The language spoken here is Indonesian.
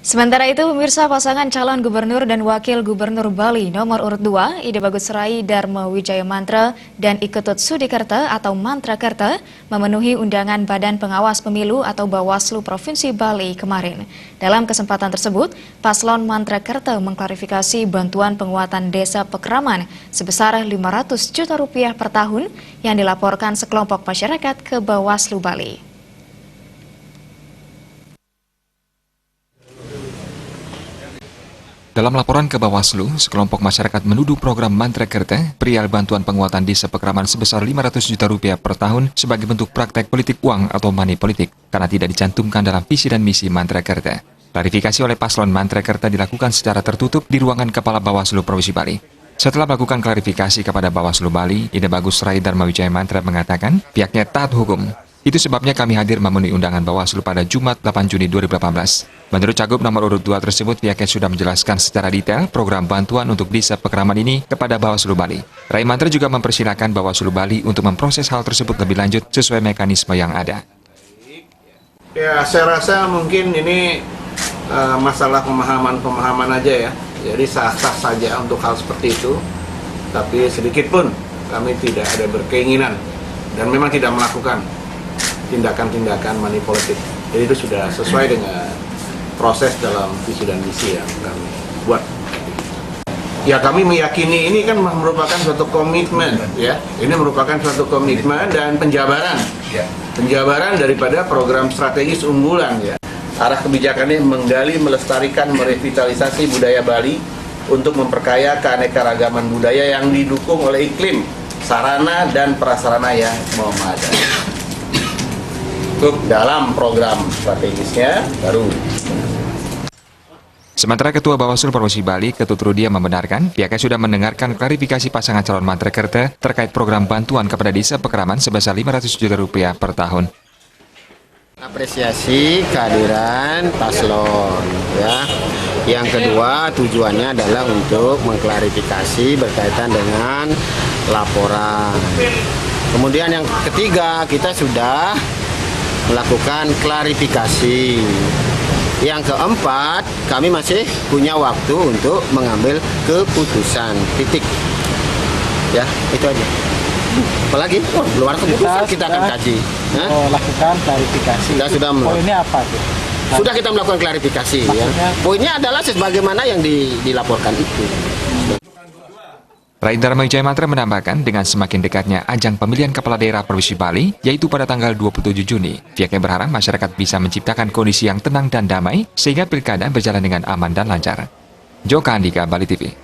Sementara itu, pemirsa, pasangan calon gubernur dan wakil gubernur Bali nomor urut 2, Ida Bagus Rai Dharma Wijaya Mantra dan Iketut Sudikerta atau Mantrakerta memenuhi undangan Badan Pengawas Pemilu atau Bawaslu Provinsi Bali kemarin. Dalam kesempatan tersebut, paslon Mantrakerta mengklarifikasi bantuan penguatan desa Pekraman sebesar Rp500 juta per tahun yang dilaporkan sekelompok masyarakat ke Bawaslu Bali. Dalam laporan ke Bawaslu, sekelompok masyarakat menuduh program Mantrakerta perihal bantuan penguatan desa Pekraman sebesar Rp500 juta per tahun sebagai bentuk praktek politik uang atau money politik karena tidak dicantumkan dalam visi dan misi Mantrakerta. Klarifikasi oleh paslon Mantrakerta dilakukan secara tertutup di ruangan Kepala Bawaslu Provinsi Bali. Setelah melakukan klarifikasi kepada Bawaslu Bali, Ida Bagus Rai Dharma Wijaya Mantra mengatakan pihaknya taat hukum. Itu sebabnya kami hadir memenuhi undangan Bawaslu pada Jumat 8 Juni 2018. Menurut Cagup nomor urut 2 tersebut, pihaknya sudah menjelaskan secara detail program bantuan untuk desa Pekraman ini kepada Bawaslu Bali. Rai Mantra juga mempersilahkan Bawaslu Bali untuk memproses hal tersebut lebih lanjut sesuai mekanisme yang ada. Ya, saya rasa mungkin ini masalah pemahaman aja ya. Jadi sah-sah saja untuk hal seperti itu. Tapi sedikit pun kami tidak ada berkeinginan dan memang tidak melakukan tindakan-tindakan money politik. Jadi itu sudah sesuai dengan proses dalam visi dan misi yang kami buat. Ya, kami meyakini ini kan merupakan suatu komitmen ya. Ini merupakan suatu komitmen dan penjabaran. Penjabaran daripada program strategis unggulan ya. Arah kebijakannya menggali, melestarikan, merevitalisasi budaya Bali untuk memperkaya keanekaragaman budaya yang didukung oleh iklim, sarana dan prasarana yang memadai. Dalam program strategisnya baru. Sementara Ketua Bawaslu Provinsi Bali, Ketut Rudia membenarkan pihaknya sudah mendengarkan klarifikasi pasangan calon Mantrakerta terkait program bantuan kepada desa Pekraman sebesar Rp500 juta per tahun. Apresiasi kehadiran paslon ya. Yang kedua, tujuannya adalah untuk mengklarifikasi berkaitan dengan laporan. Kemudian yang ketiga, kita sudah melakukan klarifikasi. Yang keempat, kami masih punya waktu untuk mengambil keputusan. Titik. Ya, itu aja. Apalagi? Belum ada keputusan, kita akan kaji. Lakukan klarifikasi. Kita sudah poinnya apa tuh? Sudah kita melakukan klarifikasi. Ya. Poinnya adalah sebagaimana yang dilaporkan itu. Rai Dharma Wijaya Mantra menambahkan dengan semakin dekatnya ajang pemilihan kepala daerah Provinsi Bali, yaitu pada tanggal 27 Juni, pihaknya berharap masyarakat bisa menciptakan kondisi yang tenang dan damai sehingga pilkada berjalan dengan aman dan lancar. Joka Andika, Bali TV.